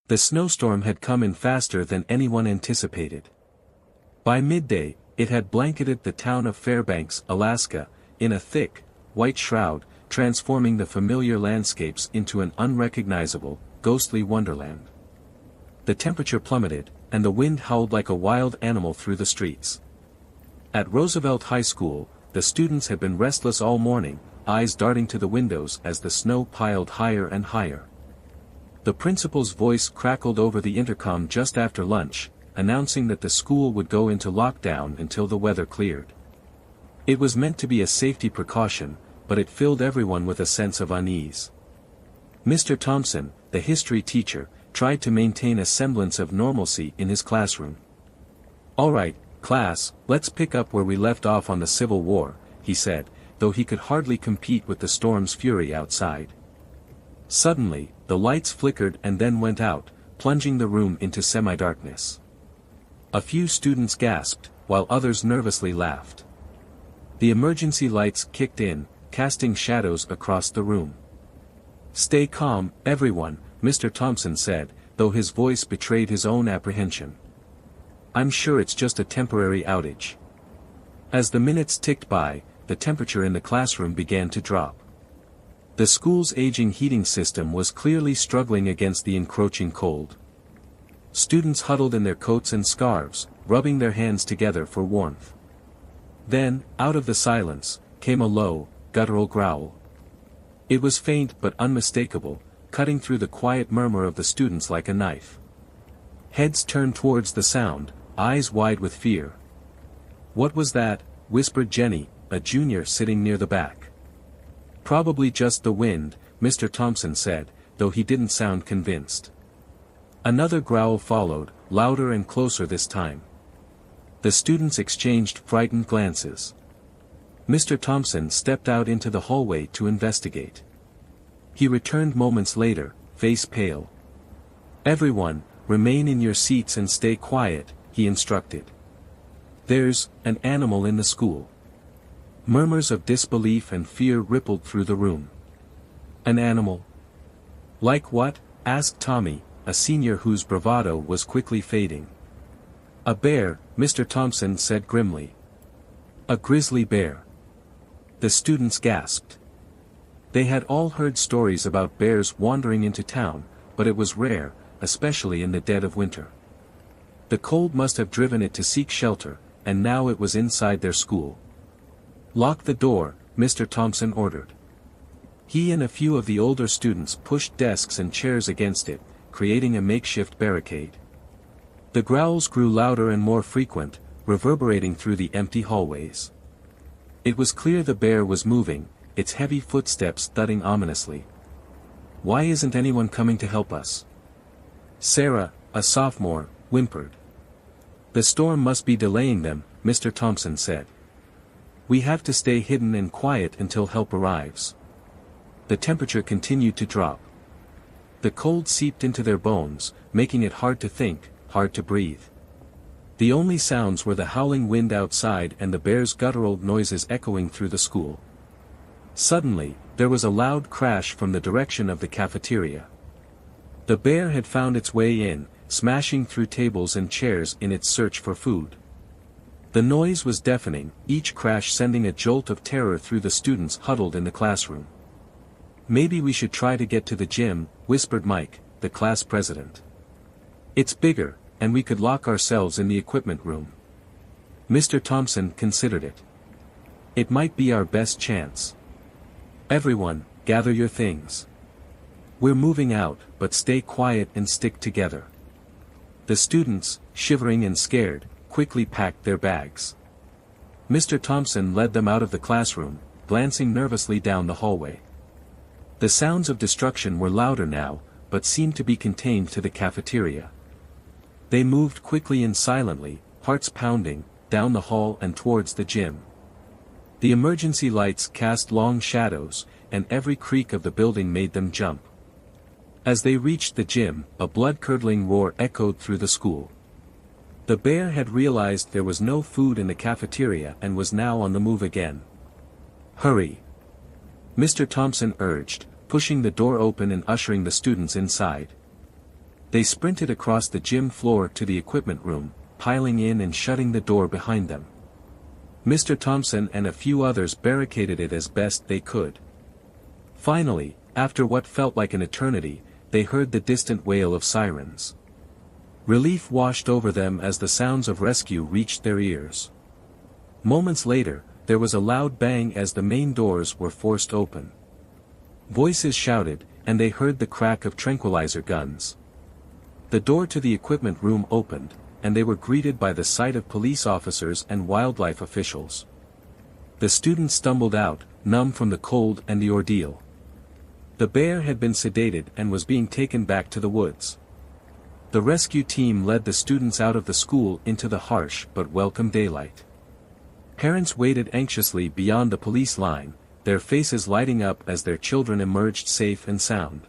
The snowstorm had come in faster than anyone anticipated. By midday, it had blanketed the town of Fairbanks, Alaska, in a thick, white shroud, transforming the familiar landscapes into an unrecognizable, ghostly wonderland. The temperature plummeted, and the wind howled like a wild animal through the streets. At Roosevelt High School, the students had been restless all morning, eyes darting to the windows as the snow piled higher and higher. The principal's voice crackled over the intercom just after lunch, announcing that the school would go into lockdown until the weather cleared. It was meant to be a safety precaution, but it filled everyone with a sense of unease. Mr. Thompson, the history teacher, tried to maintain a semblance of normalcy in his classroom. "All right, class, let's pick up where we left off on the Civil War," he said, though he could hardly compete with the storm's fury outside. Suddenly, the lights flickered and then went out, plunging the room into semi-darkness. A few students gasped, while others nervously laughed. The emergency lights kicked in, casting shadows across the room. "Stay calm, everyone," Mr. Thompson said, though his voice betrayed his own apprehension. "I'm sure it's just a temporary outage." As the minutes ticked by, the temperature in the classroom began to drop. The school's aging heating system was clearly struggling against the encroaching cold. Students huddled in their coats and scarves, rubbing their hands together for warmth. Then, out of the silence, came a low, guttural growl. It was faint but unmistakable, cutting through the quiet murmur of the students like a knife. Heads turned towards the sound, eyes wide with fear. "What was that?" whispered Jenny, a junior sitting near the back. "Probably just the wind," Mr. Thompson said, though he didn't sound convinced. Another growl followed, louder and closer this time. The students exchanged frightened glances. Mr. Thompson stepped out into the hallway to investigate. He returned moments later, face pale. "Everyone, remain in your seats and stay quiet," he instructed. "There's an animal in the school." Murmurs of disbelief and fear rippled through the room. "An animal? Like what?" asked Tommy, a senior whose bravado was quickly fading. "A bear," Mr. Thompson said grimly. "A grizzly bear." The students gasped. They had all heard stories about bears wandering into town, but it was rare, especially in the dead of winter. The cold must have driven it to seek shelter, and now it was inside their school. "Lock the door," Mr. Thompson ordered. He and a few of the older students pushed desks and chairs against it, creating a makeshift barricade. The growls grew louder and more frequent, reverberating through the empty hallways. It was clear the bear was moving, its heavy footsteps thudding ominously. "Why isn't anyone coming to help us?" Sarah, a sophomore, whimpered. "The storm must be delaying them," Mr. Thompson said. "We have to stay hidden and quiet until help arrives." The temperature continued to drop. The cold seeped into their bones, making it hard to think, hard to breathe. The only sounds were the howling wind outside and the bear's guttural noises echoing through the school. Suddenly, there was a loud crash from the direction of the cafeteria. The bear had found its way in, smashing through tables and chairs in its search for food. The noise was deafening, each crash sending a jolt of terror through the students huddled in the classroom. "Maybe we should try to get to the gym," whispered Mike, the class president. "It's bigger, and we could lock ourselves in the equipment room." Mr. Thompson considered it. "It might be our best chance. Everyone, gather your things. We're moving out, but stay quiet and stick together." The students, shivering and scared, quickly packed their bags. Mr. Thompson led them out of the classroom, glancing nervously down the hallway. The sounds of destruction were louder now, but seemed to be contained to the cafeteria. They moved quickly and silently, hearts pounding, down the hall and towards the gym. The emergency lights cast long shadows, and every creak of the building made them jump. As they reached the gym, a blood-curdling roar echoed through the school. The bear had realized there was no food in the cafeteria and was now on the move again. "Hurry!" Mr. Thompson urged, pushing the door open and ushering the students inside. They sprinted across the gym floor to the equipment room, piling in and shutting the door behind them. Mr. Thompson and a few others barricaded it as best they could. Finally, after what felt like an eternity, they heard the distant wail of sirens. Relief washed over them as the sounds of rescue reached their ears. Moments later, there was a loud bang as the main doors were forced open. Voices shouted, and they heard the crack of tranquilizer guns. The door to the equipment room opened, and they were greeted by the sight of police officers and wildlife officials. The students stumbled out, numb from the cold and the ordeal. The bear had been sedated and was being taken back to the woods. The rescue team led the students out of the school into the harsh but welcome daylight. Parents waited anxiously beyond the police line, their faces lighting up as their children emerged safe and sound.